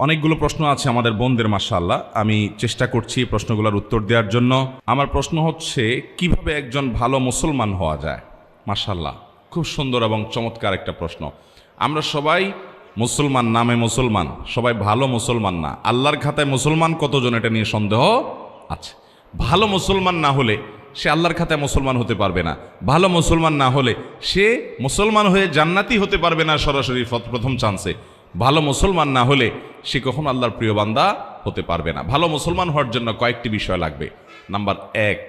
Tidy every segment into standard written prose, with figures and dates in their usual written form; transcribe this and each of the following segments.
অনেকগুলো প্রশ্ন আছে আমাদের বোনদের, মাশাআল্লাহ। আমি চেষ্টা করছি প্রশ্নগুলোর উত্তর দেওয়ার জন্য। আমার প্রশ্ন হচ্ছে, কিভাবে একজন ভালো মুসলমান হওয়া যায়? মাশাআল্লাহ, খুব সুন্দর এবং চমৎকার একটা প্রশ্ন। আমরা সবাই মুসলমান, নামে মুসলমান, সবাই ভালো মুসলমান না। আল্লাহর খাতায় মুসলমান কতজন, এটা নিয়ে সন্দেহ আছে। ভালো মুসলমান না হলে সে আল্লাহর খাতায় মুসলমান হতে পারবে না। ভালো মুসলমান না হলে সে মুসলমান হয়ে জান্নাতি হতে পারবে না সরাসরি প্রথম চান্সে। ভালো মুসলমান না হলে সে কখনো আল্লাহর প্রিয় বান্দা হতে পারবে না। ভালো মুসলমান হওয়ার জন্য কয়েকটি বিষয় লাগবে। নাম্বার 1,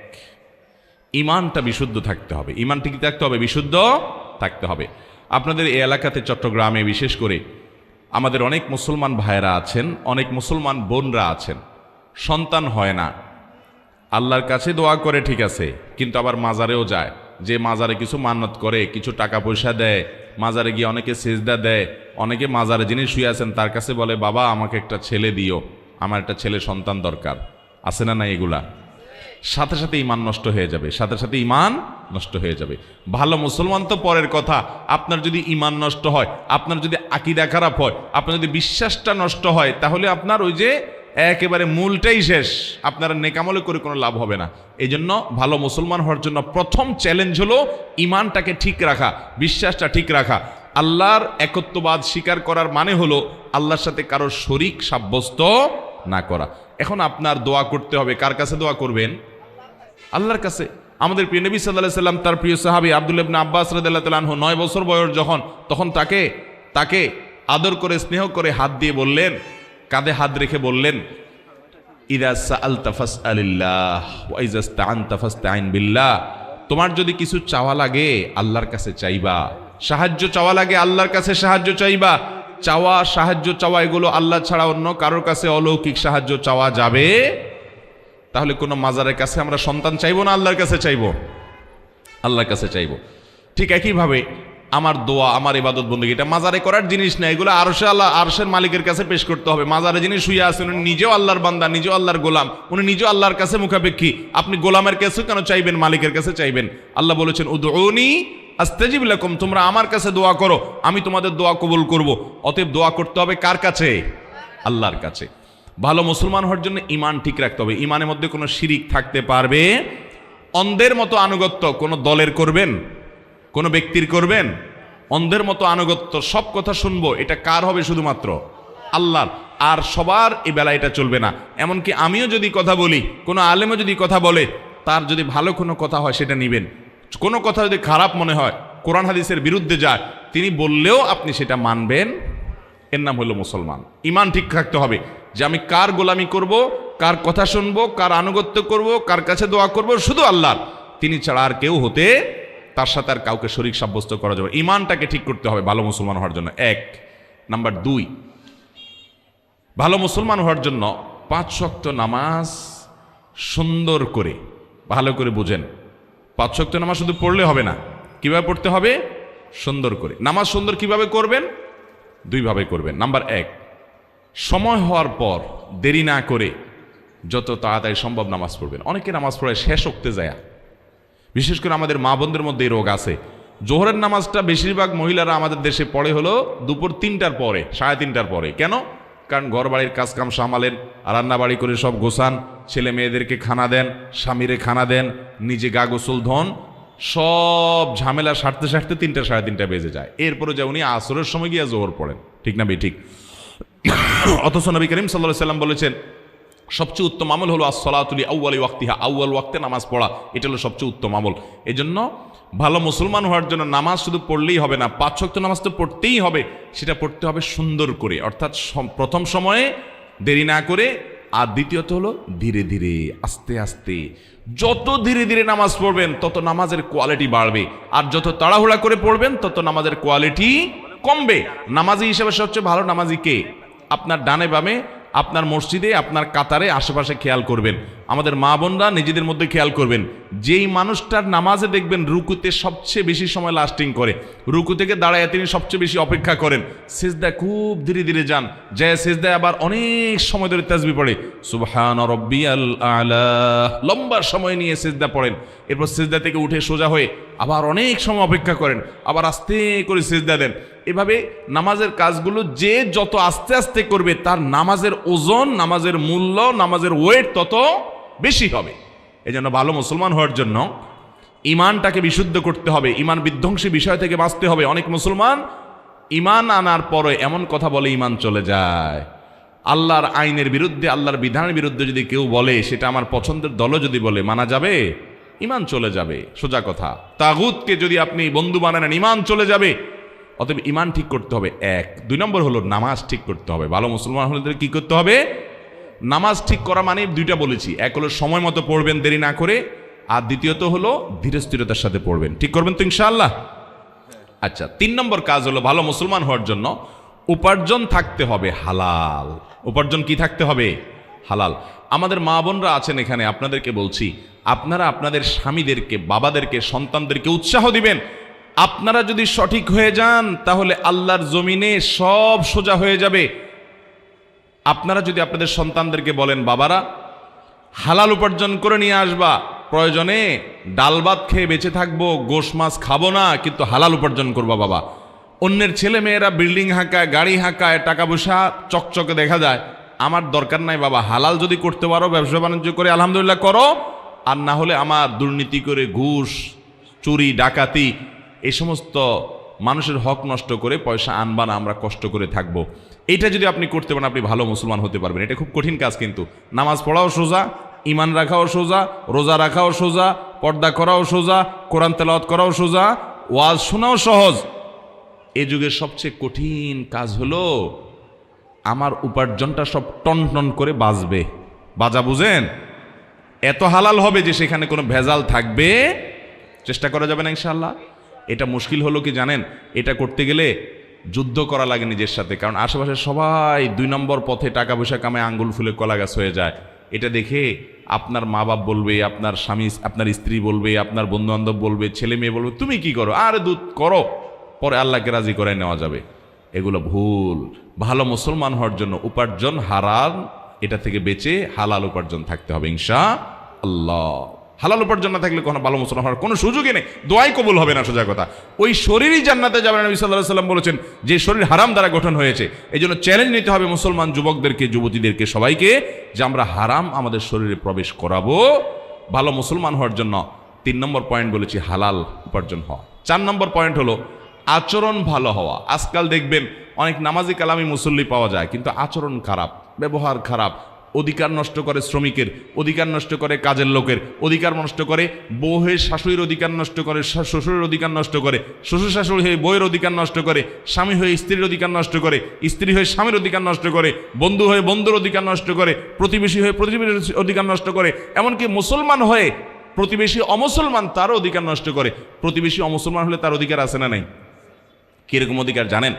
ঈমানটা বিশুদ্ধ থাকতে হবে। ঈমানটা কি থাকতে হবে? বিশুদ্ধ থাকতে হবে। আপনাদের এই এলাকাতে, চট্টগ্রামে বিশেষ করে, আমাদের অনেক মুসলমান ভাইয়েরা আছেন, অনেক মুসলমান বোনরা আছেন, সন্তান হয় না। আল্লাহর কাছে দোয়া করে, ঠিক আছে, কিন্তু আবার মাজারেও যায়। যে মাজারে কিছু মান্নত করে, কিছু টাকা পয়সা দেয়, মাজারে গিয়ে অনেকে সেজদা দেয়, অনেকে মাজারে যিনি শুয়ে আছেন তার কাছে বলে, বাবা আমাকে একটা ছেলে দিও, আমার একটা ছেলে সন্তান দরকার। আছে না? না এগুলা সাথে সাথে ঈমান নষ্ট হয়ে যাবে, সাথে সাথে ঈমান নষ্ট হয়ে যাবে। ভালো মুসলমান তো পরের কথা, আপনার যদি ঈমান নষ্ট হয়, আপনার যদি আকীদা খারাপ হয়, আপনার যদি বিশ্বাসটা নষ্ট হয়, তাহলে আপনার ওই যে একেবারে মূলটাই শেষ। আপনারা নেকামলে করে কোনো লাভ হবে না। এই জন্য ভালো মুসলমান হওয়ার জন্য প্রথম চ্যালেঞ্জ হলো ঈমানটাকে ঠিক রাখা, বিশ্বাসটা ঠিক রাখা। আল্লাহর একত্ববাদ স্বীকার করার মানে হলো আল্লাহর সাথে কারো শরীক সাব্যস্ত না করা। এখন আপনার দোয়া করতে হবে। কার কাছে দোয়া করবেন? আল্লাহর কাছে। আমাদের প্রিয় নবী সাল্লাল্লাহু আলাইহি সাল্লাম তার প্রিয় সাহাবী আব্দুল্লাহ ইবনে আব্বাস রাদিয়াল্লাহু তাআলা আনহু 9 বছর বয়স তখন তাকে আদর করে, স্নেহ করে হাত দিয়ে বললেন, কাঁধে হাত রেখে বললেন, ইযা সাআলতা ফাসআলিল্লাহ ওয়া ইযা ইসতাআনতা ফাসতাইন বিল্লাহ। তোমার যদি কিছু চাওয়া লাগে আল্লাহর কাছে চাইবা, সাহায্য চাওয়া লাগে আল্লাহর কাছে সাহায্য চাইবা। সাহায্য চাওয়া এগুলো আল্লাহ ছাড়া অন্য কারোর কাছে অলৌকিক সাহায্য চাওয়া যাবে? তাহলে কোনো মাজারের কাছে আমরা সন্তান চাইবো না, আল্লাহর কাছে চাইবো? আল্লাহর কাছে চাইবো। ঠিক একইভাবে আমার দোয়া, আমার ইবাদত বন্দেগী, এটা মাজারে করার জিনিস না। এগুলো আরশের মালিকের কাছে পেশ করতে হবে। মাজারে যিনি শুয়ে আছেন উনি নিজেও আল্লাহর বান্দা, নিজেও আল্লাহর গোলাম, উনি নিজেও আল্লাহর কাছে মুখাপেক্ষী। আপনি গোলামের কাছে কেন চাইবেন? মালিকের কাছে চাইবেন। আল্লাহ বলেছেন, উদউনি আস্তাজিব লাকুম, তোমরা আমার কাছে দোয়া করো, আমি তোমাদের দোয়া কবুল করব। অতএব দোয়া করতে হবে কার কাছে? আল্লাহর কাছে। ভালো মুসলমান হওয়ার জন্য ঈমান ঠিক রাখতে হবে। ঈমানের মধ্যে কোনো শিরিক থাকতে পারবে? অন্ধের মতো আনুগত্য কোনো দলের করবেন, কোনো ব্যক্তির করবেন? অন্ধের মতো আনুগত্য, সব কথা শুনবো, এটা কার হবে? শুধুমাত্র আল্লাহর। আর সবার এই বেলা এটা চলবে না। এমনকি আমিও যদি কথা বলি, কোনো আলেমও যদি কথা বলে, তার যদি ভালো কোনো কথা হয় সেটা নিবেন। কোনো কথা যদি খারাপ মনে হয়, কোরআন হাদিসের বিরুদ্ধে যায়, তিনি বললেও আপনি সেটা মানবেন। এর নাম হলো মুসলমান। ঈমান ঠিক থাকতে হবে যে আমি কার গোলামি করব, কার কথা শুনবো, কার আনুগত্য করব, কার কাছে দোয়া করব, শুধু আল্লাহর। তিনি ছাড়া আর কেউ হতে, তার সাথে আর কাউকে শরীক সাব্যস্ত করা যাবে। ঈমানটাকে ঠিক করতে হবে ভালো মুসলমান হওয়ার জন্য, 1। নাম্বার 2, ভালো মুসলমান হওয়ার জন্য 5 ওয়াক্ত নামাজ সুন্দর করে, ভালো করে বুঝেন, 5 ওয়াক্ত নামাজ শুধু পড়লে হবে না। কিভাবে পড়তে হবে? সুন্দর করে। নামাজ সুন্দর কিভাবে করবেন? 2 ভাবে করবেন। নাম্বার 1, সময় হওয়ার পর দেরি না করে যত তাড়াতাড়ি সম্ভব নামাজ পড়বেন। অনেকে নামাজ পড়ে শেষ ওক্তে যায়, বিশেষ করে আমাদের মা বোনদের মধ্যে এই রোগ আছে। জোহরের নামাজটা বেশিরভাগ মহিলারা আমাদের দেশে পড়ে হলো দুপুর 3টার পরে, 3:30টার পরে। কেন? কারণ ঘর বাড়ির কাজকাম সামালেন, রান্নাবাড়ি করে সব গোছান, ছেলে মেয়েদেরকে খানা দেন, স্বামীরে খানা দেন, নিজে গা গোসল ধন, সব ঝামেলা সারতে সারতে 3টা 3:30 বেজে যায়। এরপরে যা উনি আসরের সময় গিয়ে জোহর পড়েন। ঠিক না ঠিক? অথচ নবী করিম সাল্লাল্লাহু আলাইহি সাল্লাম বলেছেন, সবচেয়ে উত্তম আমল হলো as-সালাতু লি আউয়ালি ওয়াক্তিহা, আউয়াল ওয়াক্তে নামাজ পড়া, এটা হলো সবচেয়ে উত্তম আমল। এই জন্য ভালো মুসলমান হওয়ার জন্য নামাজ শুধু পড়লেই হবে না, 5 ওয়াক্ত নামাজ তো পড়তেই হবে। সেটা পড়তে হবে সুন্দর করে, অর্থাৎ প্রথম সময়ে দেরি না করে, আর দ্বিতীয়ত হলো ধীরে ধীরে, আস্তে আস্তে। যত ধীরে ধীরে নামাজ পড়বেন তত নামাজের কোয়ালিটি বাড়বে, আর যত তাড়াহুড়া করে পড়বেন তত নামাজের কোয়ালিটি কমবে। নামাজি হিসেবে সবচেয়ে ভালো নামাজি কে? আপনার ডানে বামে, আপনার মসজিদে, আপনার কাতারে, আশেপাশে খেয়াল করবেন। আমাদের মা বোনরা নিজেদের মধ্যে খেয়াল করবেন, যেই মানুষটার নামাজে দেখবেন রুকুতে সবচেয়ে বেশি সময় লাস্টিং করে, রুকু থেকে দাঁড়ায় তিনি সবচেয়ে বেশি অপেক্ষা করেন, সিজদায় খুব ধীরে ধীরে যান, যায় সিজদায় আবার অনেক সময় ধরে তাসবিহ পড়ে, সুবহান রাব্বিয়াল আলা, লম্বা সময় নিয়ে সিজদা পড়েন। এরপর সিজদা থেকে উঠে সোজা হয়ে আবার অনেক সময় অপেক্ষা করেন, আবার আস্তে করে সিজদা দেন। এভাবে নামাজের কাজগুলো যে যত আস্তে আস্তে করবে তার নামাজের ওজন, নামাজের মূল্য, নামাজের ওয়েট তত বেশি হবে। এই জন্য ভালো মুসলমান হওয়ার জন্য ইমানটাকে বিশুদ্ধ করতে হবে, ইমান বিধ্বংসী বিষয় থেকে বাঁচতে হবে। অনেক মুসলমান ইমান আনার পরে এমন কথা বলে ইমান চলে যায়। আল্লাহর আইনের বিরুদ্ধে, আল্লাহর বিধানের বিরুদ্ধে যদি কেউ বলে, সেটা আমার পছন্দের দলও যদি বলে, মানা যাবে? ইমান চলে যাবে, সোজা কথা। তাগুতকে যদি আপনি বন্ধু বানান, ইমান চলে যাবে। অতএব ইমান ঠিক করতে হবে, এক। 2 নম্বর হলো নামাজ ঠিক করতে হবে। ভালো মুসলমান হলে কি করতে হবে? নামাজ ঠিক করা মানে 2টা বলেছি, এক হলো সময় মতো পড়বেন দেরি না করে, আর দ্বিতীয়ত হলো ধীরস্থিরতার সাথে পড়বেন। ঠিক করবেন তো ইনশাআল্লাহ? আচ্ছা, 3 নম্বর কাজ হলো ভালো মুসলমান হওয়ার জন্য উপার্জন থাকতে হবে হালাল। উপার্জন কি থাকতে হবে? হালাল। আমাদের মা বোনরা আছেন এখানে, আপনাদেরকে বলছি, আপনারা আপনাদের স্বামীদেরকে, বাবাদেরকে, সন্তানদেরকে উৎসাহ দিবেন। আপনারা যদি সঠিক হয়ে যান তাহলে আল্লাহর জমিনে সব সোজা হয়ে যাবে। আপনারা যদি আপনাদের সন্তানদেরকে বলেন, বাবারা হালাল উপার্জন করে নিয়ে আসবা, প্রয়োজনে ডাল ভাত খেয়ে বেঁচে থাকবো, গোশ মাছ খাবো না, কিন্তু হালাল উপার্জন করবা বাবা। অন্যের ছেলে মেয়েরা বিল্ডিং হাঁকায়, গাড়ি হাঁকায়, টাকা পয়সা চকচকে দেখা যায়, আমার দরকার নাই বাবা, হালাল যদি করতে পারো, ব্যবসা বাণিজ্য করে আলহামদুলিল্লাহ করো, আর না হলে আমার দুর্নীতি করে, ঘুষ, চুরি, ডাকাতি, এই সমস্ত মানুষের হক নষ্ট করে পয়সা আনবা না, আমরা কষ্ট করে থাকবো। এটা যদি আপনি করতে পারেন, আপনি ভালো মুসলমান হতে পারবেন। এটা খুব কঠিন কাজ, কিন্তু নামাজ পড়াও সোজা, ইমান রাখাও সোজা, রোজা রাখাও সোজা, পর্দা করাও সোজা, কোরআন তেলাওয়াত করাও সোজা, ওয়াজ শোনাও সহজ। এ যুগের সবচেয়ে কঠিন কাজ হলো আমার উপার্জনটা সব টন টন করে বাজবে। বাজা বুঝেন? এত হালাল হবে যে সেখানে কোনো ভেজাল থাকবে, চেষ্টা করা যাবে না ইনশাআল্লাহ। এটা মুশকিল হলো কি জানেন? এটা করতে গেলে যুদ্ধ করা লাগে নিজের সাথে, কারণ আশেপাশে সবাই 2 নম্বর পথে টাকা পয়সা কামায় আঙ্গুল ফুলে কলা গাছ হয়ে যায়। এটা দেখে আপনার মা বাপ বলবে, আপনার স্বামী, আপনার স্ত্রী বলবে, আপনার বন্ধু বান্ধব বলবে, ছেলে মেয়ে বলবে, তুমি কি করো? আরে দুধ করো, পরে আল্লাহকে রাজি করে নেওয়া যাবে। এগুলো ভুল। ভালো মুসলমান হওয়ার জন্য উপার্জন হারাম, এটা থেকে বেঁচে হালাল উপার্জন থাকতে হবে ইনশাআল্লাহ। হালাল উপার্জন না থাকলে কোনো ভালো মুসলমান হওয়ার কোনো সুযোগই নেই, দোয়াই কবুল হবে না, সোজা কথা। ওই শরীরই জান্নাতে যাবে না। নবী সাল্লাল্লাহু আলাইহি ওয়াসাল্লাম বলেছেন যে শরীর হারাম দ্বারা গঠন হয়েছে। এই জন্য চ্যালেঞ্জ নিতে হবে মুসলমান যুবকদেরকে, যুবতীদেরকে, সবাইকে, যে আমরা হারাম আমাদের শরীরে প্রবেশ করাবো। ভালো মুসলমান হওয়ার জন্য 3 নম্বর পয়েন্ট বলেছি হালাল উপার্জন হওয়া। 4 নম্বর পয়েন্ট হলো আচরণ ভালো হওয়া। আজকাল দেখবেন অনেক নামাজি কালামি মুসল্লি পাওয়া যায়, কিন্তু আচরণ খারাপ, ব্যবহার খারাপ, অধিকার নষ্ট করে শ্রমিকের, অধিকার নষ্ট করে কাজের লোকের, অধিকার নষ্ট করে বউয়ের শাশুড়ির অধিকার নষ্ট করে, শ্বশুরের অধিকার নষ্ট করে, শ্বশুর শাশুড়ি হয়ে বউয়ের অধিকার নষ্ট করে, স্বামী হয়ে স্ত্রীর অধিকার নষ্ট করে, স্ত্রী হয়ে স্বামীর অধিকার নষ্ট করে, বন্ধু হয়ে বন্ধুর অধিকার নষ্ট করে, প্রতিবেশী হয়ে প্রতিবেশীর অধিকার নষ্ট করে, এমনকি মুসলমান হয়ে প্রতিবেশী অমুসলমান তারও অধিকার নষ্ট করে। প্রতিবেশী অমুসলমান হলে তার অধিকার আছে না নাই? কিরকম অধিকার জানেন?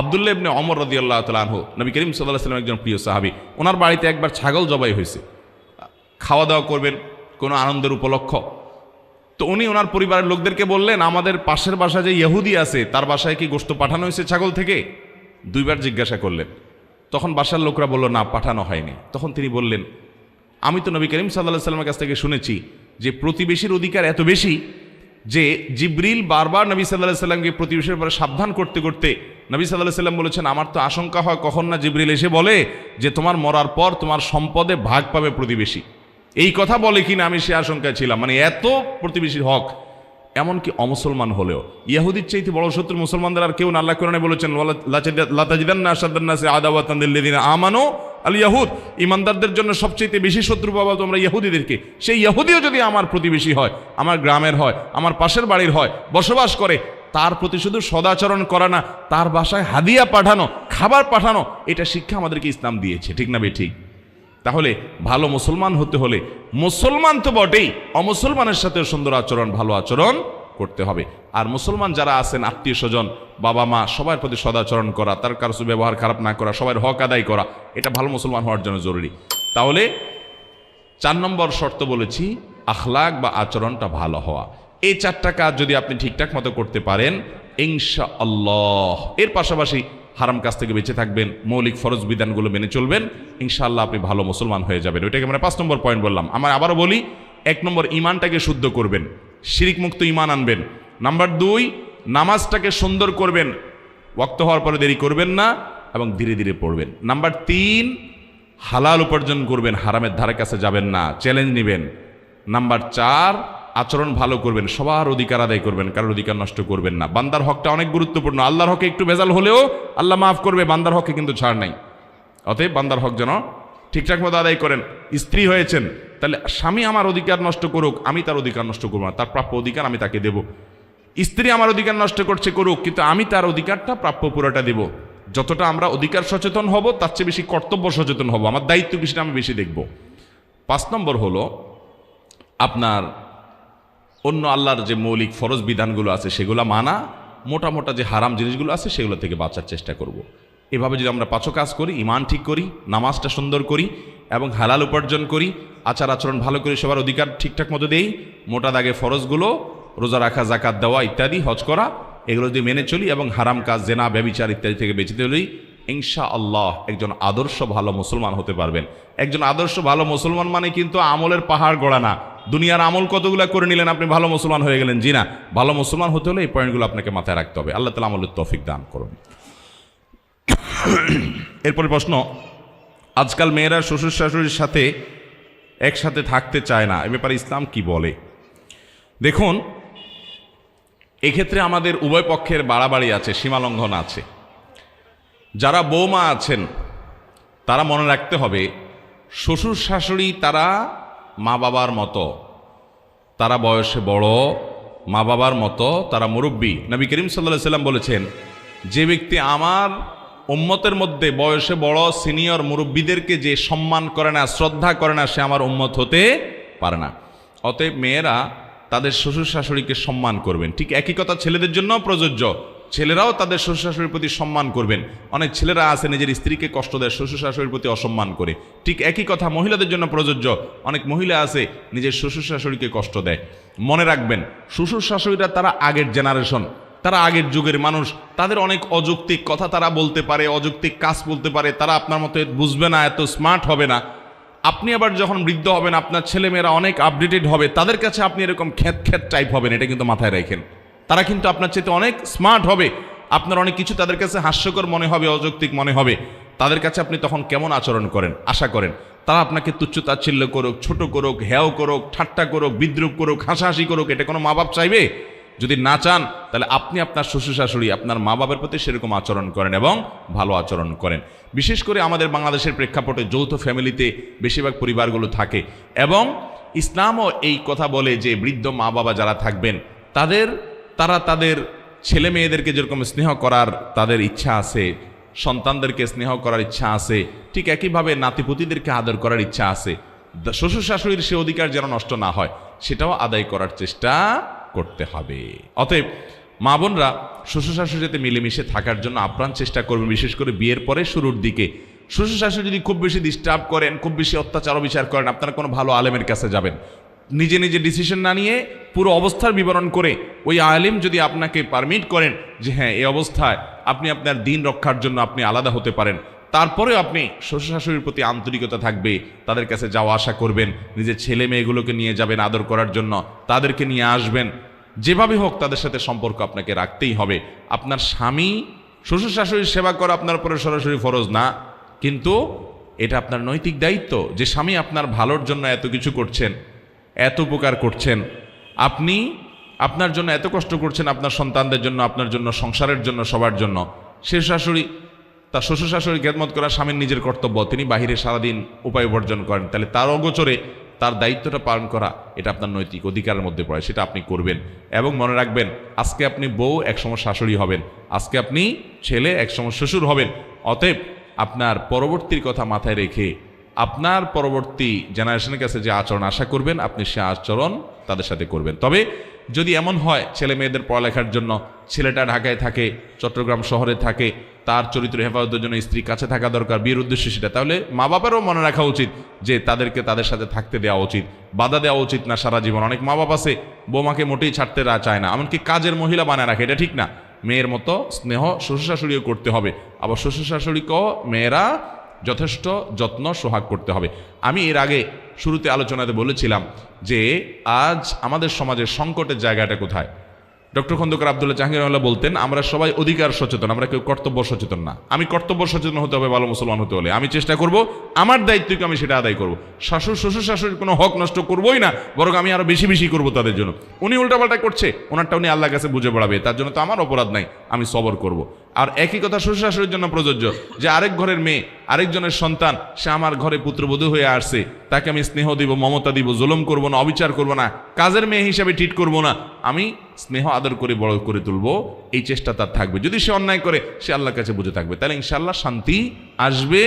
আব্দুল্লাহ ইবনে ওমর রাদিয়াল্লাহু তাআলা আনহু, নবী করিম সাল্লাল্লাহু আলাইহি ওয়াসাল্লাম একজন প্রিয় সাহাবী, ওনার বাড়িতে একবার ছাগল জবাই হয়েছে, খাওয়া দাওয়া করবেন কোনো আনন্দের উপলক্ষ। তো উনি ওনার পরিবারের লোকদেরকে বললেন, আমাদের পাশের বাসায় যে ইহুদি আছে তার বাসায় কি গোশত পাঠানো হয়েছে ছাগল থেকে? 2 বার জিজ্ঞাসা করলেন। তখন বাসার লোকরা বলল, না, পাঠানো হয়নি। তখন তিনি বললেন, আমি তো নবী করিম সাল্লাল্লাহু আলাইহি ওয়াসাল্লামের কাছ থেকে শুনেছি যে প্রতিবেশীর অধিকার এত বেশি যে জিবরিল বারবার নবী সাল্লাল্লাহু আলাইহি ওয়াসাল্লামকে প্রতিবেশীর ব্যাপারে সাবধান করতে করতে নবী সাল্লাল্লাহু আলাইহি ওয়াসাল্লাম বলেছেন, আমার তো আশঙ্কা হয় কখন না জিবরিল এসে বলে যে তোমার মরার পর তোমার সম্পদে ভাগ পাবে প্রতিবেশী। এই কথা বলে কিনা আমি সে আশঙ্কায় ছিলাম। মানে এত প্রতিবেশীর হক। এমনকি অমুসলমান হলেও ইহুদির চাইতে বড় শত্রু মুসলমানদের আর কেউ না। আল্লাহ কোরআনে বলেছেন, লা তাজিদান্না আশাদ্দান নাসি আদাওয়াতান লিল্লাযিনা আমানু আল ইয়াহুদ, ইমানদারদের জন্য সবচেয়ে বেশি শত্রু পাবা তোমরা ইহুদিদেরকে। সেই ইহুদিও যদি আমার প্রতিবেশী হয়, আমার গ্রামের হয়, আমার পাশের বাড়ির হয়, বসবাস করে, তার প্রতি শুধু সদাচরণ করা না, তার বাসায় হাদিয়া পাঠানো, খাবার পাঠানো, এটা শিক্ষা আমাদেরকে ইসলাম দিয়েছে। ঠিক না বে ঠিক? তাহলে ভালো মুসলমান হতে হলে মুসলমান তো বটেই, অমুসলমানের সাথে সুন্দর আচরণ, ভালো আচরণ করতে হবে। আর মুসলমান যারা আছেন, আত্মীয় স্বজন, বাবা মা, সবার প্রতি সদাচরণ করা, তার কারো ব্যবহার খারাপ না করা, সবার হক আদায় করা, এটা ভালো মুসলমান হওয়ার জন্য জরুরি। তাহলে 4 নম্বর শর্ত বলেছি আখলাক বা আচরণটা ভালো হওয়া। এই 4টা কাজ যদি আপনি ঠিকঠাক মতো করতে পারেন ইনশাআল্লাহ, এর পাশাপাশি হারাম কাজ থেকে বেঁচে থাকবেন, মৌলিক ফরজ বিধানগুলো মেনে চলবেন, ইনশাআল্লাহ আপনি ভালো মুসলমান হয়ে যাবেন। ওইটাকে আমরা 5 নম্বর পয়েন্ট বললাম। আমরা আবারও বলি, 1 নম্বর ইমানটাকে শুদ্ধ করবেন, শিরিক মুক্ত ইমান আনবেন। নাম্বার 2, নামাজটাকে সুন্দর করবেন, ওয়াক্ত হওয়ার পরে দেরি করবেন না এবং ধীরে ধীরে পড়বেন। নাম্বার 3, হালাল উপার্জন করবেন, হারামের ধারে কাছে যাবেন না, চ্যালেঞ্জ নেবেন। নাম্বার 4, আচরণ ভালো করবেন, সবার অধিকার আদায় করবেন, কারোর অধিকার নষ্ট করবেন না। বান্দার হকটা অনেক গুরুত্বপূর্ণ। আল্লাহর হকে একটু ভেজাল হলেও আল্লাহ মাফ করবে, বান্দার হকে কিন্তু ছাড় নাই। অতএব বান্দার হক যেন ঠিকঠাক মতো আদায় করেন। স্ত্রী হয়েছেন, তাহলে স্বামী আমার অধিকার নষ্ট করুক, আমি তার অধিকার নষ্ট করবো না, তার প্রাপ্য অধিকার আমি তাকে দেব। স্ত্রী আমার অধিকার নষ্ট করছে, করুক, কিন্তু আমি তার অধিকারটা প্রাপ্য পুরোটা দেব। যতটা আমরা অধিকার সচেতন হব, তার চেয়ে বেশি কর্তব্য সচেতন হব, আমার দায়িত্ব কিছুটা আমি বেশি দেখব। 5 নম্বর হলো আপনার অন্য আল্লাহর যে মৌলিক ফরজ বিধানগুলো আছে সেগুলো মানা, মোটা মোটা যে হারাম জিনিসগুলো আছে সেগুলো থেকে বাঁচার চেষ্টা করব। এভাবে যদি আমরা 5 কাজ করি, ইমান ঠিক করি, নামাজটা সুন্দর করি এবং হালাল উপার্জন করি, আচার আচরণ ভালো করি, সবার অধিকার ঠিকঠাক মতো দেই, মোটা দাগে ফরজগুলো রোজা রাখা, জাকাত দেওয়া ইত্যাদি, হজ করা, এগুলো যদি মেনে চলি এবং হারাম কাজ, জেনা, ব্যভিচার ইত্যাদি থেকে বেঁচে চলি, ইনশাআল্লাহ একজন আদর্শ ভালো মুসলমান হতে পারবেন। একজন আদর্শ ভালো মুসলমান মানে কিন্তু আমলের পাহাড় গড়া না। দুনিয়ার আমল কতগুলো করে নিলেন, আপনি ভালো মুসলমান হয়ে গেলেন, জি না। ভালো মুসলমান হতে হলে এই পয়েন্টগুলো আপনাকে মাথায় রাখতে হবে। আল্লাহ তাআলা আমলের তৌফিক দান করুন। এরপরে প্রশ্ন, আজকাল মেয়েরা শ্বশুর শাশুড়ির সাথে একসাথে থাকতে চায় না, এ ব্যাপারে ইসলাম কি বলে? দেখুন, এক্ষেত্রে আমাদের উভয় পক্ষের বাড়াবাড়ি আছে, সীমালঙ্ঘন আছে। যারা বৌমা আছেন তারা মনে রাখতে হবে, শ্বশুর শাশুড়ি তারা মা বাবার মতো, তারা বয়সে বড়, মা বাবার মতো, তারা মুরব্বী। নবী করিম সাল্লাল্লাহু আলাইহি সাল্লাম বলেছেন, যে ব্যক্তি আমার উম্মতের মধ্যে বয়সে বড় সিনিয়র মুরব্বীদেরকে যে সম্মান করে না, শ্রদ্ধা করে না, সে আমার উম্মত হতে পারে না। অতএব মেয়েরা তাদের শ্বশুর শাশুড়িকে সম্মান করবেন। ঠিক একই কথা ছেলেদের জন্য প্রযোজ্য, ছেলেরাও তাদের শ্বশুর শাশুড়ির প্রতি সম্মান করবেন। অনেক ছেলেরা আছে নিজের স্ত্রীকে কষ্ট দেয়, শ্বশুর শাশুড়ির প্রতি অসম্মান করে। ঠিক একই কথা মহিলাদের জন্য প্রযোজ্য, অনেক মহিলা আছে নিজের শ্বশুর শাশুড়িকে কষ্ট দেয়। মনে রাখবেন, শ্বশুর শাশুড়িরা তারা আগের জেনারেশন, তারা আগের যুগের মানুষ, তাদের অনেক অযৌক্তিক কথা তারা বলতে পারে, অযৌক্তিক কাজ বলতে পারে, তারা আপনার মতো বুঝবে না, এত স্মার্ট হবে না। আপনি আবার যখন বৃদ্ধ হবেন, আপনার ছেলেমেয়েরা অনেক আপডেটেড হবে, তাদের কাছে আপনি এরকম খ্যাত খ্যাত টাইপ হবেন, এটা কিন্তু মাথায় রাখেন। তারা কিন্তু আপনার চেয়ে অনেক স্মার্ট হবে, আপনার অনেক কিছু তাদের কাছে হাস্যকর মনে হবে, অযৌক্তিক মনে হবে। তাদের কাছে আপনি তখন কেমন আচরণ করেন, আশা করেন? তারা আপনাকে তুচ্ছ তাচ্ছিল্য করুক, ছোট করুক, হেয় করুক, ঠাট্টা করুক, বিদ্রুপ করুক, হাসাহাসি করুক, এটা কোনো মা বাপ চাইবে? যদি না চান, তাহলে আপনি আপনার শ্বশুর শাশুড়ি, আপনার মা বাবার প্রতি সেরকম আচরণ করেন এবং ভালো আচরণ করেন। বিশেষ করে আমাদের বাংলাদেশের প্রেক্ষাপটে যৌথ ফ্যামিলিতে বেশিরভাগ পরিবারগুলো থাকে, এবং ইসলামও এই কথা বলে যে বৃদ্ধ মা বাবা যারা থাকবেন তারা তাদের ছেলে মেয়েদেরকে যেরকম স্নেহ করার তাদের ইচ্ছা আছে, সন্তানদেরকে স্নেহ করার ইচ্ছা আছে, ঠিক একইভাবে নাতিপুতিদেরকে আদর করার ইচ্ছা আছে। শ্বশুর শাশুড়ির সে অধিকার যেন নষ্ট না হয়, সেটাও আদায় করার চেষ্টা করতে হবে। অতএব মা বোনরা শ্বশুর শাশুড়ির সাথে মিলেমিশে থাকার জন্য আপ্রাণ চেষ্টা করবেন, বিশেষ করে বিয়ের পরে শুরুর দিকে। শ্বশুর শাশুড়ি যদি খুব বেশি ডিস্টার্ব করেন, খুব বেশি অত্যাচার অবিচার করেন, আপনারা কোনো ভালো আলেমের কাছে যাবেন। নিজে নিজে ডিসিশন না নিয়ে পুরো অবস্থার বিবরণ করে ওই আলেম যদি আপনাকে পারমিট করেন যে হ্যাঁ, এই অবস্থায় আপনি আপনার দিন রক্ষার জন্য আপনি আলাদা হতে পারেন, তারপরেও আপনি শ্বশুর শাশুড়ির প্রতি আন্তরিকতা থাকবে, তাদের কাছে যাওয়া আসা করবেন, নিজের ছেলে মেয়েগুলোকে নিয়ে যাবেন আদর করার জন্য, তাদেরকে নিয়ে আসবেন, যেভাবে হোক তাদের সাথে সম্পর্ক আপনাকে রাখতেই হবে। আপনার স্বামী শ্বশুর শাশুড়ির সেবা করা আপনার উপরে সরাসরি ফরজ না, কিন্তু এটা আপনার নৈতিক দায়িত্ব যে স্বামী আপনার ভালোর জন্য এত কিছু করছেন, এত উপকার করছেন, আপনি আপনার জন্য এত কষ্ট করছেন, আপনার সন্তানদের জন্য, আপনার জন্য, সংসারের জন্য, সবার জন্য। সে শাশুড়ি, তার শ্বশুর শাশুড়ি খেদমত করা স্বামীর নিজের কর্তব্য, তিনি বাহিরে সারাদিন উপায় উপার্জন করেন, তাহলে তার অগোচরে তার দায়িত্বটা পালন করা এটা আপনার নৈতিক অধিকারের মধ্যে পড়ে, সেটা আপনি করবেন। এবং মনে রাখবেন, আজকে আপনি বউ, একসময় শাশুড়ি হবেন, আজকে আপনি ছেলে, একসময় শ্বশুর হবেন। অতএব আপনার পরবর্তীর কথা মাথায় রেখে আপনার পরবর্তী জেনারেশনের কাছে যে আচরণ আশা করবেন, আপনি সে আচরণ তাদের সাথে করবেন। তবে যদি এমন হয় ছেলে মেয়েদের পড়ালেখার জন্য ছেলেটা ঢাকায় থাকে, চট্টগ্রাম শহরে থাকে, তার চরিত্র হেফাজতের জন্য স্ত্রী কাছে থাকা দরকার, বিয়ের উদ্দেশ্য সেটা, তাহলে মা বাবারও মনে রাখা উচিত যে তাদেরকে তাদের সাথে থাকতে দেওয়া উচিত, বাধা দেওয়া উচিত না সারা জীবন। অনেক মা বাবা আছে বৌমাকে মোটেই ছাড়তে চায় না, এমনকি কাজের মহিলা বানায় রাখে, এটা ঠিক না। মেয়ের মতো স্নেহ শ্বশুর শাশুড়িও করতে হবে, আবার শ্বশুর শাশুড়িকেও মেয়েরা যথেষ্ট যত্ন সোহাগ করতে হবে। আমি এর আগে শুরুতে আলোচনাতে বলেছিলাম যে আজ আমাদের সমাজের সংকটের জায়গাটা কোথায়। ডক্টর খন্দকার আব্দুল্লাহ জাহাঙ্গীর রহমাতুল্লাহ বলতেন, আমরা সবাই অধিকার সচেতন, আমরা কেউ কর্তব্য সচেতন না। আমি কর্তব্য সচেতন হতে হবে ভালো মুসলমান হতে হলে। আমি চেষ্টা করব আমার দায়িত্বকে আমি সেটা আদায় করব। শ্বশুর শাশুড়ির কোনো হক নষ্ট করবোই না, বরং আমি আরো বেশি বেশি করব তাদের জন্য। উনি উল্টাপাল্টা করছে, ওনারটা উনি আল্লাহর কাছে বুঝে পড়াবে, তার জন্য তো আমার অপরাধ নাই, আমি সবর করব। আর একই কথা শ্বশুর শাশুড়ির জন্য প্রযোজ্য, যে আরেক ঘরের মেয়ে, আরেকজনের সন্তান, সে আমার ঘরে পুত্রবধূ হয়ে আসছে, তাকে আমি স্নেহ দিব, মমতা দিব, জুলুম করব না, অবিচার করব না, কাজের মেয়ে হিসাবে ট্রিট করব না, আমি স্নেহ আদর করে বড় করে তুলবো, এই চেষ্টা তার থাকবে। যদি সে অন্যায় করে, সে আল্লাহর কাছে বুঝে থাকবে, তাহলে ইনশাআল্লাহ শান্তি আসবে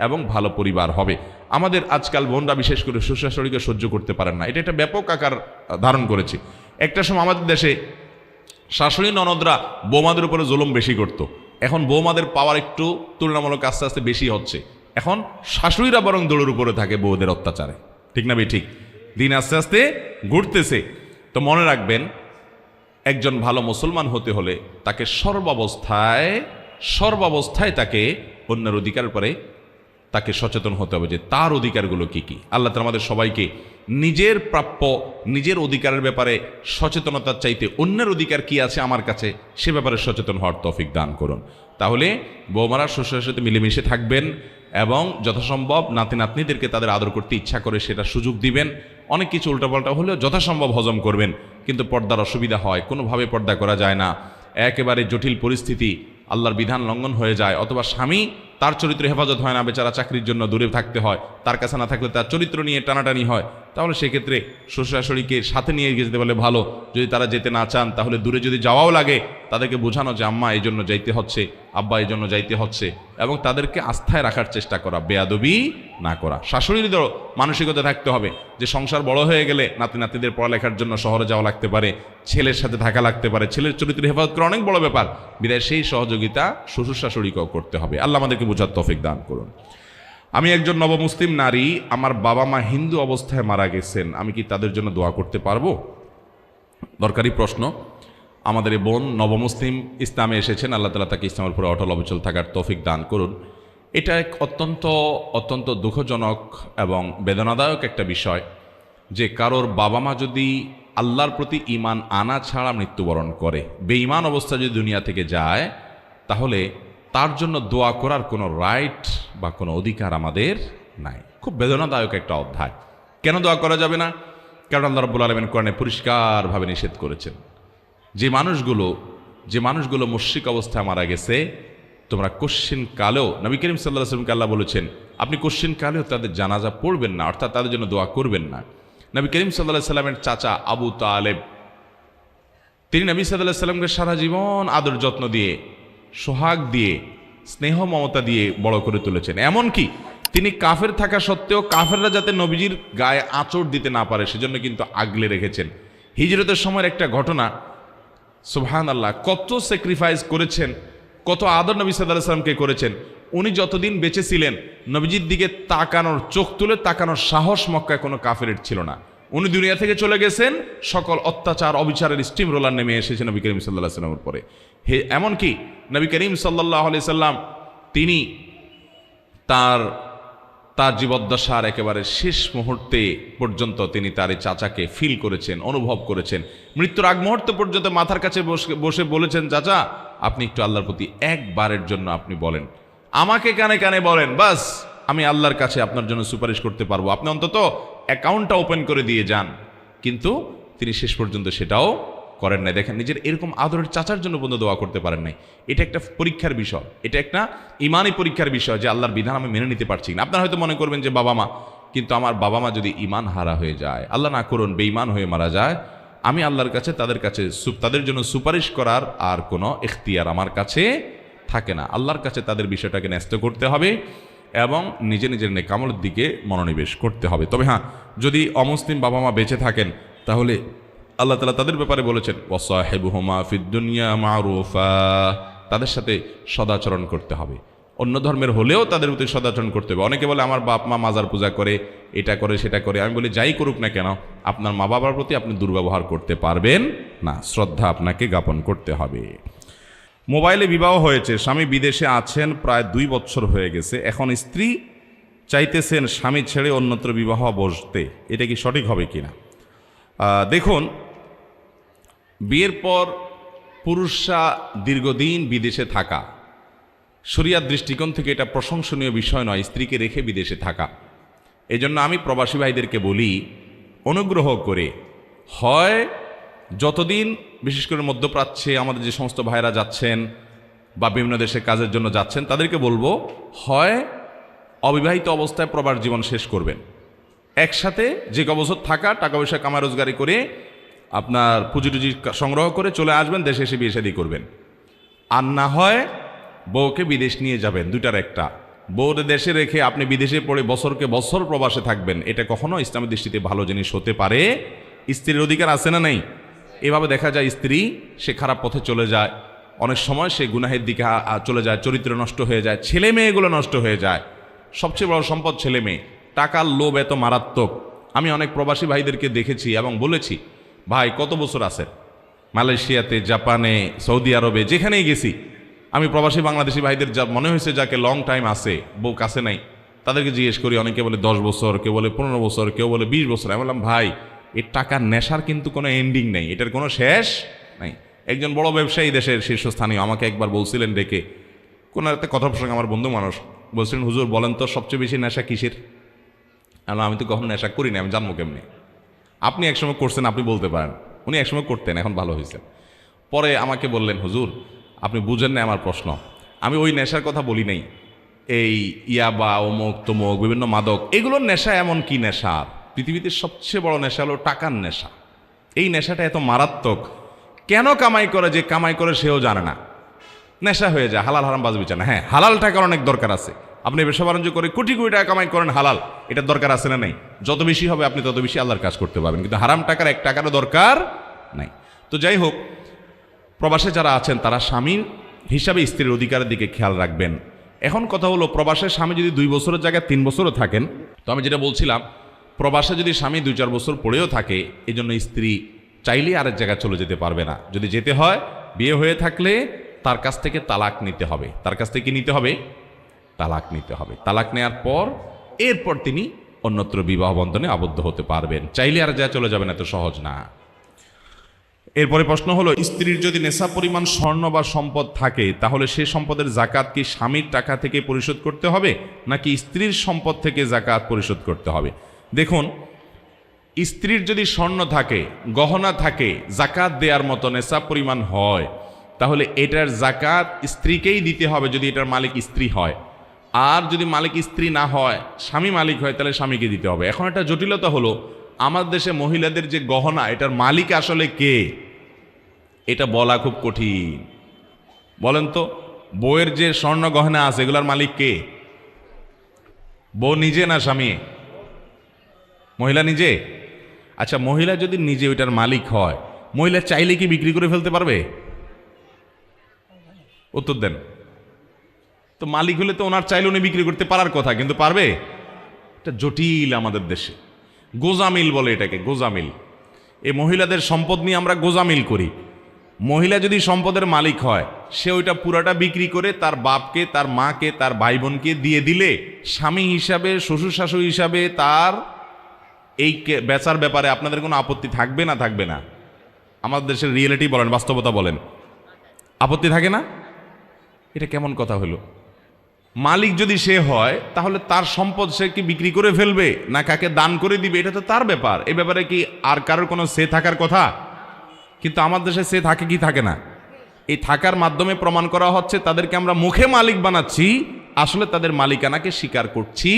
এবং ভালো পরিবার হবে। আমাদের আজকাল বোনরা বিশেষ করে শ্বশুর শাশুড়িকে সহ্য করতে পারেন না, এটা একটা ব্যাপক আকার ধারণ করেছে। একটা সময় আমাদের দেশে শাশুড়ি ননদরা বৌমাদের উপরে জুলুম বেশি করত। এখন বৌমাদের পাওয়ার একটু তুলনামূলক আস্তে আস্তে বেশি হচ্ছে। এখন শাশুড়িরা বরং দৌড়ের উপরে থাকে বউদের অত্যাচারে। ঠিক না ভাই? ঠিক। দিন আস্তে আস্তে ঘুরতেছে। তো মনে রাখবেন, একজন ভালো মুসলমান হতে হলে তাকে সর্বাবস্থায় তাকে অন্যের অধিকারের পরে তাকে সচেতন হতে হবে যে তার অধিকারগুলো কি কি। আল্লাহ তাআলা আমাদের সবাইকে নিজের প্রাপ্য, নিজের অধিকারের ব্যাপারে সচেতনতার চাইতে অন্যের অধিকার কি আছে আমার কাছে, সে ব্যাপারে সচেতন হওয়ার তৌফিক দান করুন। তাহলে বৌমারা শ্বশুরের সাথে মিলেমিশে থাকবেন এবং যথাসম্ভব নাতি নাতনিদেরকে তাদের আদর করতে ইচ্ছা করে সেটা সুযোগ দিবেন। অনেক কিছু উল্টাপাল্টা হলেও যথাসম্ভব হজম করবেন, কিন্তু পর্দার অসুবিধা হয়, কোনোভাবে পর্দা করা যায় না, একেবারে জটিল পরিস্থিতি, আল্লাহর বিধান লঙ্ঘন হয়ে যায়, অথবা স্বামী তার চরিত্র হেফাজত হয় না, বেচারা চাকরির জন্য দূরে থাকতে হয়, তার কাছে না থাকলে তার চরিত্র নিয়ে টানাটানি হয়, তাহলে সেক্ষেত্রে শ্বশুর শাশুড়িকে সাথে নিয়ে যেতে পারলে ভালো। যদি তারা যেতে না চান, তাহলে দূরে যদি যাওয়াও লাগে, তাদেরকে বোঝানো যে আম্মা এই জন্য যাইতে হচ্ছে, আব্বা এই জন্য যাইতে হচ্ছে, এবং তাদেরকে আস্থায় রাখার চেষ্টা করা, বেয়াদবি না করা। শাশুড়িদেরও মানসিকতা থাকতে হবে যে সংসার বড় হয়ে গেলে নাতি নাতিদের পড়ালেখার জন্য শহরে যাওয়া লাগতে পারে, ছেলের সাথে থাকা লাগতে পারে, ছেলের চরিত্র হেফাজত করা অনেক বড় ব্যাপার, বিদায় সেই সহযোগিতা শ্বশুর শাশুড়িকেও করতে হবে। আল্লাহ আমাদেরকে বোঝার তৌফিক দান করুন। আমি একজন নবমুসলিম নারী, আমার বাবা মা হিন্দু অবস্থায় মারা গেছেন, আমি কি তাদের জন্য দোয়া করতে পারবো? দরকারি প্রশ্ন। আমাদের এই বোন নবমুসলিম, ইসলামে এসেছেন, আল্লাহ তাআলা তাকে ইসলামের উপরে অটল অবিচল থাকার তৌফিক দান করুন। এটা এক অত্যন্ত দুঃখজনক এবং বেদনাদায়ক একটা বিষয় যে কারোর বাবা মা যদি আল্লাহর প্রতি ঈমান আনা ছাড়া মৃত্যুবরণ করে, বেঈমান অবস্থা যদি দুনিয়া থেকে যায়, তাহলে তার জন্য দোয়া করার কোনো রাইট বা কোনো অধিকার আমাদের নাই। খুব বেদনাদায়ক একটা অধ্যায়। কেন দোয়া করা যাবে না? কারণ আল্লাহ রাব্বুল আলামিন কোরআনে পরিষ্কারভাবে নিষেধ করেছেন, যে মানুষগুলো মুশরিক অবস্থায় মারা গেছে, তোমরা কোশ্চিন কালেও, নবী করিম সাল্লাল্লাহু আলাইহি ওয়াসাল্লামকে আল্লাহ বলেছেন, আপনি কোশ্চিন কালেও তাদের জানাজা পড়বেন না, অর্থাৎ তাদের জন্য দোয়া করবেন না। নবী করিম সাল্লাল্লাহু আলাইহি ওয়াসাল্লামের চাচা আবু তালেব, তিনি নবী সাল্লাল্লাহু আলাইহি ওয়াসাল্লামকে সারা জীবন আদর যত্ন দিয়ে, সোহাগ দিয়ে, স্নেহ মমতা দিয়ে বড় করে তুলেছেন। এমনকি তিনি কাফের থাকা সত্ত্বেও কাফেররা যাতে নবীজির গায়ে আঁচড় দিতে না পারে সেজন্য কিন্তু আগলে রেখেছেন। হিজরতের সময়ের একটা ঘটনা, সুবহানাল্লাহ, কত স্যাক্রিফাইস করেছেন, কত আদর নবী সাল্লাল্লাহু আলাইহি ওয়াসাল্লামকে করেছেন। উনি যতদিন বেঁচে ছিলেন, নবীজির দিকে তাকানোর, চোখ তুলে তাকানোর সাহস মক্কায় কোনো কাফেরের ছিল না। উনি দুনিয়া থেকে চলে গেছেন, সকল অত্যাচার অবিচারের স্টিম রোলার নেমে এসেছে নবী করিম সাল্লাল্লাহু আলাইহি ওয়াসাল্লামের পরে। এমনকি নবী করিম সাল্লাল্লাহু আলাইহি সাল্লাম তিনি তার জীবদ্দশার একেবারে শেষ মুহূর্তে পর্যন্ত তিনি তার এই চাচাকে ফিল করেছেন, অনুভব করেছেন। মৃত্যুর আগ মুহূর্ত পর্যন্ত মাথার কাছে বসে বলেছেন, চাচা আপনি একটু আল্লাহর প্রতি একবারের জন্য আপনি বলেন, আমাকে কানে কানে বলেন, বাস আমি আল্লাহর কাছে আপনার জন্য সুপারিশ করতে পারবো, আপনি অন্তত অ্যাকাউন্টটা ওপেন করে দিয়ে যান। কিন্তু তিনি শেষ পর্যন্ত সেটাও করেন নাই। দেখেন, নিজের এরকম আদরের চাচার জন্য পর্যন্ত দোয়া করতে পারেন নাই। এটা একটা পরীক্ষার বিষয়, এটা একটা ইমানি পরীক্ষার বিষয় যে আল্লাহর বিধান আমি মেনে নিতে পারছি না। আপনারা হয়তো মনে করবেন যে বাবা মা, কিন্তু আমার বাবা মা যদি ইমান হারা হয়ে যায়, আল্লাহ না করুন বেঈমান হয়ে মারা যায়, আমি আল্লাহর কাছে তাদের জন্য সুপারিশ করার আর কোনো ইখতিয়ার আমার কাছে থাকে না। আল্লাহর কাছে তাদের বিষয়টাকে ন্যস্ত করতে হবে এবং নিজের নেকামলের দিকে মনোনিবেশ করতে হবে। তবে হ্যাঁ, যদি অমুসলিম বাবা মা বেঁচে থাকেন, তাহলে আল্লাহ তাআলা তাদের ব্যাপারে বলেছেন, ওয়াসাহিবুহুমা ফিদ দুনিয়া মারুফা, তাদের সাথে সদাচরণ করতে হবে। অন্য ধর্মের হলেও তাদের প্রতি সদাচরণ করতে হবে। অনেকে বলে আমার বাপ মা মাজার পূজা করে, এটা করে সেটা করে। আমি বলি যাই করুক না কেন, আপনার মা বাবার প্রতি আপনি দুর্ব্যবহার করতে পারবেন না, শ্রদ্ধা আপনাকে জ্ঞাপন করতে হবে। মোবাইলে বিবাহ হয়েছে, স্বামী বিদেশে আছেন, প্রায় 2 বছর হয়ে গেছে, এখন স্ত্রী চাইতেছেন স্বামী ছেড়ে অন্যত্র বিবাহ বসতে, এটা কি সঠিক হবে কিনা? দেখুন, বিয়ের পর পুরুষরা দীর্ঘদিন বিদেশে থাকা, শরিয়ার দৃষ্টিকোণ থেকে এটা প্রশংসনীয় বিষয় নয় স্ত্রীকে রেখে বিদেশে থাকা। এই জন্য আমি প্রবাসী ভাইদেরকে বলি, অনুগ্রহ করে হয় যতদিন, বিশেষ করে মধ্যপ্রাচ্যে আমাদের যে সমস্ত ভাইরা যাচ্ছেন বা বিভিন্ন দেশে কাজের জন্য যাচ্ছেন, তাদেরকে বলবো হয় অবিবাহিত অবস্থায় প্রবাস জীবন শেষ করবেন, একসাথে যে বছর থাকা, টাকা পয়সা কামা রোজগারি করে আপনার পুঁজি টুজি সংগ্রহ করে চলে আসবেন, দেশে এসে বিয়ে শাদী করবেন। আর না হয় বউকে বিদেশ নিয়ে যাবেন, দুটার একটা। বউরে দেশে রেখে আপনি বিদেশে পড়ে বছরকে বছর প্রবাসে থাকবেন, এটা কখনো ইসলামের দৃষ্টিতে ভালো জিনিস হতে পারে। স্ত্রীর অধিকার আছে না নেই? এভাবে দেখা যায় স্ত্রী সে খারাপ পথে চলে যায়, অনেক সময় সে গুনাহের দিকে চলে যায়, চরিত্র নষ্ট হয়ে যায়, ছেলে মেয়েগুলো নষ্ট হয়ে যায়। সবচেয়ে বড় সম্পদ ছেলে মেয়ে। টাকার লোভ এত মারাত্মক। আমি অনেক প্রবাসী ভাইদেরকে দেখেছি এবং বলেছি, ভাই কত বছর আছেন মালয়েশিয়াতে, জাপানে, সৌদি আরবে, যেখানেই গেছি আমি প্রবাসী বাংলাদেশি ভাইদের যা মনে হয়েছে যাকে লং টাইম আছে, বউ কাছে নাই, তাদেরকে জিজ্ঞেস করি, অনেকে বলে 10 বছর, কেউ বলে 15 বছর, কেউ বলে 20 বছর। আমি বললাম, ভাই এই টাকার নেশার কিন্তু কোনো এন্ডিং নেই, এটার কোনো শেষ নাই। একজন বড় ব্যবসায়ী দেশের শীর্ষস্থানীয় আমাকে একবার বলছিলেন ডেকে, কোনো একটা কথা প্রসঙ্গে, আমার বন্ধু মানুষ, বলছিলেন, হুজুর বলেন তো সবচেয়ে বেশি নেশা কিসের? আমি তো কখনো নেশা করি না, আমি জানবো কেমনি? আপনি একসময় করছেন, আপনি বলতে পারেন। উনি একসময় করতেন, এখন ভালো হয়েছে। পরে আমাকে বললেন, হুজুর আপনি বুঝেন না আমার প্রশ্ন, আমি ওই নেশার কথা বলি নাই, এই ইয়াবা, অমুক তমুক, বিভিন্ন মাদক, এগুলোর নেশা এমন কি নেশা? পৃথিবীতে সবচেয়ে বড় নেশা হলো টাকার নেশা। এই নেশাটা এত মারাত্মক, কেন কামাই করে, যে কামাই করে সেও জানে না, নেশা হয়ে যায়। হালাল হারাম বাজ বিচার না। হ্যাঁ, হালাল টাকার অনেক দরকার আছে। আপনি ব্যবসা বাণিজ্য করে কোটি কোটি টাকা কামাই করেন, হালাল, এটার দরকার আছে না নেই? যত বেশি হবে আপনি তত বেশি আল্লাহর কাজ করতে পারবেন, কিন্তু হারাম টাকার এক টাকারও দরকার নাই। তো যাই হোক, প্রবাসে যারা আছেন তারা স্বামীর হিসাবে স্ত্রীর অধিকারের দিকে খেয়াল রাখবেন। এখন কথা হলো, প্রবাসের স্বামী যদি 2 বছরের জায়গায় 3 বছরও থাকেন, তো আমি যেটা বলছিলাম, প্রবাসে যদি স্বামী 2-4 বছর পড়েও থাকে, এই জন্য স্ত্রী চাইলে আরেক জায়গায় চলে যেতে পারবে না। যদি যেতে হয়, বিয়ে হয়ে থাকলে তার কাছ থেকে তালাক নিতে হবে। তার কাছ থেকে নিতে হবে, তালাক নিতে হবে। তালাক নেওয়ার পর এরপর তিনি অন্যত্র বিবাহ বন্ধনে আবদ্ধ হতে পারবেন। চাইলে আর যা চলে যাবেন, এত সহজ না। এরপরে প্রশ্ন হলো, স্ত্রীর যদি নেশা পরিমাণ স্বর্ণ বা সম্পদ থাকে, তাহলে সে সম্পদের জাকাত কি স্বামীর টাকা থেকে পরিশোধ করতে হবে, নাকি স্ত্রীর সম্পদ থেকে জাকাত পরিশোধ করতে হবে? দেখুন, স্ত্রীর যদি স্বর্ণ থাকে, গহনা থাকে, জাকাত দেওয়ার মতো নেশা পরিমাণ হয়, তাহলে এটার জাকাত স্ত্রীকেই দিতে হবে যদি এটার মালিক স্ত্রী হয়। আর যদি মালিক স্ত্রী না হয়, স্বামী মালিক হয়, তাহলে স্বামীকে দিতে হবে। এখন একটা জটিলতা হলো, আমাদের দেশে মহিলাদের যে গহনা, এটার মালিক আসলে কে, এটা বলা খুব কঠিন। বলেন তো, বউয়ের যে স্বর্ণ গহনা আছে, এগুলার মালিক কে? বউ নিজে না স্বামী? মহিলা নিজে। আচ্ছা, মহিলা যদি নিজে ওইটার মালিক হয়, মহিলা চাইলে কি বিক্রি করে ফেলতে পারবে? উত্তর দেন তো। মালিক হলে তো ওনার চাইলে উনি বিক্রি করতে পারার কথা, কিন্তু পারবে? এটা জটিল আমাদের দেশে। গোজামিল বলে এটাকে, গোজামিল। এই মহিলাদের সম্পদ নিয়ে আমরা গোজামিল করি। মহিলা যদি সম্পদের মালিক হয়, সে ওইটা পুরাটা বিক্রি করে তার বাপকে, তার মাকে, তার ভাই বোনকে দিয়ে দিলে, স্বামী হিসাবে, শ্বশুর শাশুড়ি হিসাবে তার এই বেচার ব্যাপারে আপনাদের কোনো আপত্তি থাকবে না? থাকবে না? আমাদের দেশের রিয়েলিটি বলেন, বাস্তবতা বলেন, আপত্তি থাকে না? এটা কেমন কথা হলো? মালিক যদি সে হয়, তাহলে তার সম্পদ সে কি বিক্রি করে ফেলবে না কাকে দান করে দিবে, এটা তো তার ব্যাপার। এই ব্যাপারে কি আর কারোর কোনো সে থাকার কথা? কিন্তু আমার দেশে সে থাকে কি থাকে না? এই থাকার মাধ্যমে প্রমাণ করা হচ্ছে তাদেরকে আমরা মুখে মালিক বানাচ্ছি, আসলে তাদের মালিকানাকে স্বীকার করছি।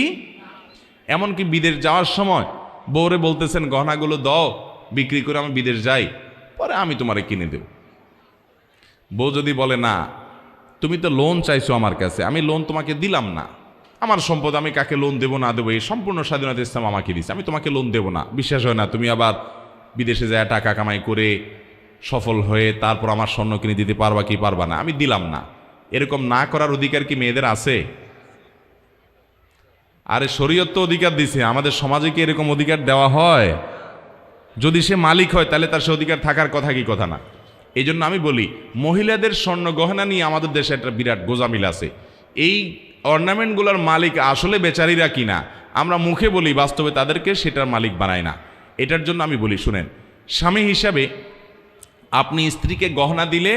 এমনকি বিদেশ যাওয়ার সময় বউরে বলতেছেন, গহনাগুলো দাও, বিক্রি করে আমি বিদেশ যাই, পরে আমি তোমারে কিনে দেব। বউ যদি বলে, না তুমি তো লোন চাইছো আমার কাছে, আমি লোন তোমাকে দিলাম না, আমার সম্পদ, আমি কাকে লোন দেবো না দেবো এই সম্পূর্ণ স্বাধীনতা ইসলাম আমাকে দিচ্ছে, আমি তোমাকে লোন দেবো না। বিশ্বাস হয় না? তুমি আবার বিদেশে যায় টাকা কামাই করে সফল হয়ে তারপর আমার স্বর্ণ কিনে দিতে পারবা কি পারবা না? আমি দিলাম না। এরকম না করার অধিকার কি মেয়েদের আছে? আরে শরীয়ত তো অধিকার দিছে, আমাদের সমাজে কি এরকম অধিকার দেওয়া হয়? যদি সে মালিক হয়, তাহলে তার সে অধিকার থাকার কথা কি কথা না? এই জন্য আমি বলি, মহিলাদের স্বর্ণ গহনা নিয়ে আমাদের দেশে একটা বিরাট গোজামিল আছে। এই অর্নামেন্টগুলোর মালিক আসলে বেচারীরা কিনা, আমরা মুখে বলি, বাস্তবে তাদেরকে সেটার মালিক বানায় না। এটার জন্য আমি বলি, শুনেন, স্বামী হিসাবে আপনি স্ত্রীকে গহনা দিলে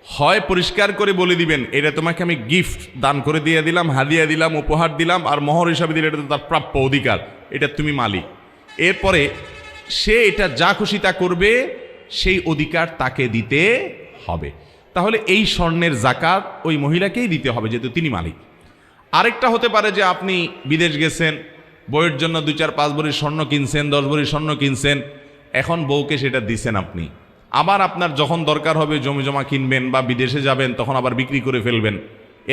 হয় পরিষ্কার করে বলে দিবেন এটা তোমাকে আমি গিফট দান করে দিয়ে দিলাম, হাদিয়া দিলাম, উপহার দিলাম, আর মোহর হিসাবে দিলে এটা তো তার প্রাপ্য অধিকার, এটা তুমি মালিক। এরপরে সে এটা যা খুশি তা করবে, সেই অধিকার তাকে দিতে হবে। তাহলে এই স্বর্ণের জাকাত ওই মহিলাকেই দিতে হবে, যেহেতু তিনি মালিক। আরেকটা হতে পারে যে আপনি বিদেশ গেছেন, বউয়ের জন্য 2-4-5 ভরি স্বর্ণ কিনছেন, 10 ভরি স্বর্ণ কিনছেন, এখন বউকে সেটা দিছেন আপনি। আবার আপনার যখন দরকার হবে জমি জমা কিনবেন বা বিদেশে যাবেন, তখন আবার বিক্রি করে ফেলবেন,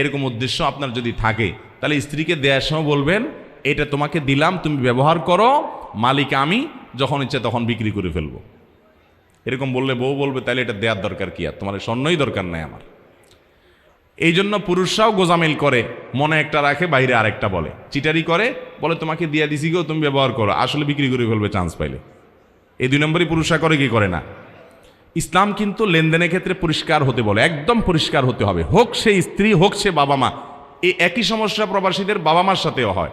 এরকম উদ্দেশ্য আপনার যদি থাকে, তাহলে স্ত্রীকে দেওয়ার সময় বলবেন এটা তোমাকে দিলাম, তুমি ব্যবহার করো, মালিক আমি, যখন ইচ্ছে তখন বিক্রি করে ফেলবো। এরকম বললে বউ বলবে তাহলে এটা দেওয়ার দরকার কি, আর তোমার স্বর্ণই দরকার নাই আমার। এই জন্য পুরুষরাও গোজামিল করে, মনে একটা রাখে বাইরে আরেকটা বলে, চিটারি করে, বলে তোমাকে দিয়ে দিছি গো, তুমি ব্যবহার করো, আসলে বিক্রি করে ফেলবে চান্স পাইলে। এই 2 নম্বরই পুরুষরা করে, কি করে না। ইসলাম কিন্তু লেনদেনের ক্ষেত্রে পরিষ্কার হতে বলে, একদম পরিষ্কার হতে হবে, হোক সে স্ত্রী হোক সে বাবা মা। এই একই সমস্যা প্রবাসীদের বাবা মার সাথেও হয়।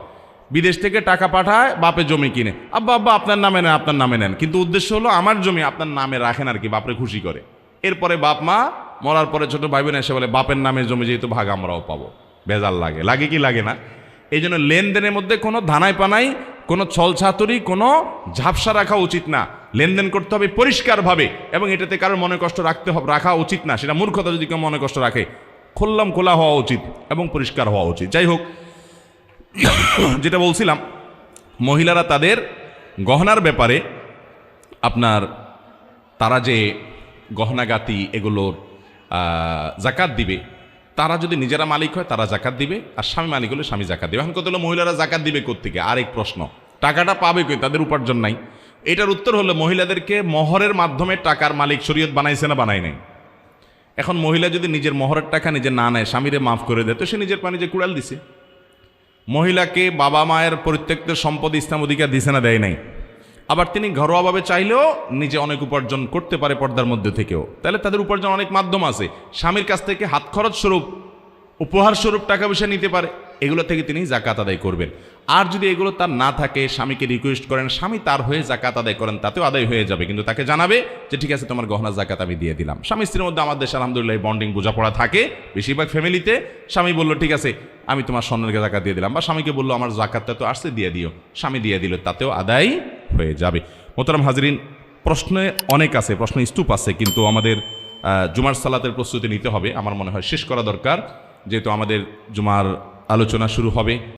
বিদেশ থেকে টাকা পাঠায়, বাপে জমি কিনে, আব্বা আব্বা আপনার নামে নেন, আপনার নামে নেন, কিন্তু উদ্দেশ্য হলো আমার জমি আপনার নামে রাখেন আর কি, বাপরে খুশি করে। এরপরে বাপ মা মরার পরে ছোট ভাই বোন এসে বলে বাপের নামে জমি যেহেতু ভাগ আমরাও পাবো। বেজাল লাগে, লাগে কি লাগে না। এই জন্য লেনদেনের মধ্যে কোনো ধানাই পানাই, কোনো ছলছাতুরি, কোনো ঝাপসা রাখা উচিত না। লেনদেন করতে হবে পরিষ্কারভাবে, এবং এটাতে কারোর মনে কষ্ট রাখা উচিত না। সেটা মূর্খতা যদি কেউ মনে কষ্ট রাখে, খুললাম খোলা হওয়া উচিত এবং পরিষ্কার হওয়া উচিত। যাই হোক, যেটা বলছিলাম, মহিলারা তাদের গহনার ব্যাপারে আপনার তারা যে গহনাগাতি এগুলোর জাকাত দিবে, তারা যদি নিজেরা মালিক হয় তারা জাকাত দিবে, আর স্বামী মালিক হলে স্বামী জাকাত দিবে। এখন কত হলো মহিলারা জাকাত দিবে কোত্থেকে, আরেক প্রশ্ন, টাকাটা পাবে কই, তাদের উপার্জন নাই। এটার উত্তর হলো মহিলাদেরকে মহরের মাধ্যমে টাকার মালিক শরীয়ত বানাইছে না বানাই নাই। এখন মহিলা যদি নিজের মহরের টাকা নিজে না নেয়, স্বামীরে মাফ করে দেয়, তো সে নিজের পানি যে কুড়াল দিছে। মহিলাকে বাবা মায়ের পরিত্যক্ত সম্পদ ইসলাম অধিকার দিছে না, দেয় নাই। আবার তিনি ঘরোয়াভাবে চাইলেও নিজে অনেক উপার্জন করতে পারে পর্দার মধ্যে থেকেও, তাহলে তাদের উপার্জন অনেক মাধ্যম আছে। স্বামীর কাছ থেকে হাত খরচ স্বরূপ, উপহার স্বরূপ টাকা পয়সা নিতে পারে, এগুলো থেকে তিনি জাকাত আদায় করবেন। আর যদি এগুলো তার না থাকে, স্বামীকে রিকোয়েস্ট করেন, স্বামী তার হয়ে জাকাত আদায় করেন, তাতেও আদায় হয়ে যাবে, কিন্তু তাকে জানাবে যে ঠিক আছে তোমার গহনা জাকাত আমি দিয়ে দিলাম। স্বামী স্ত্রীর মধ্যে আমাদের দেশে আলহামদুলিল্লাহ বন্ডিং বোঝাপড়া থাকে বেশিরভাগ ফ্যামিলিতে। স্বামী বললো ঠিক আছে আমি তোমার স্বর্ণের জাকাত দিয়ে দিলাম, বা স্বামীকে বললো আমার জাকাতটা তো আসছে দিয়ে দিও, স্বামী দিয়ে দিল, তাতেও আদায় হয়ে যাবে। মোহতারাম হাজরিন, প্রশ্নে অনেক আছে, প্রশ্ন স্তূপ আছে, কিন্তু আমাদের জুমার সালাতের প্রস্তুতি নিতে হবে। আমার মনে হয় শেষ করা দরকার, যেহেতু আমাদের জুমার আলোচনা শুরু হবে।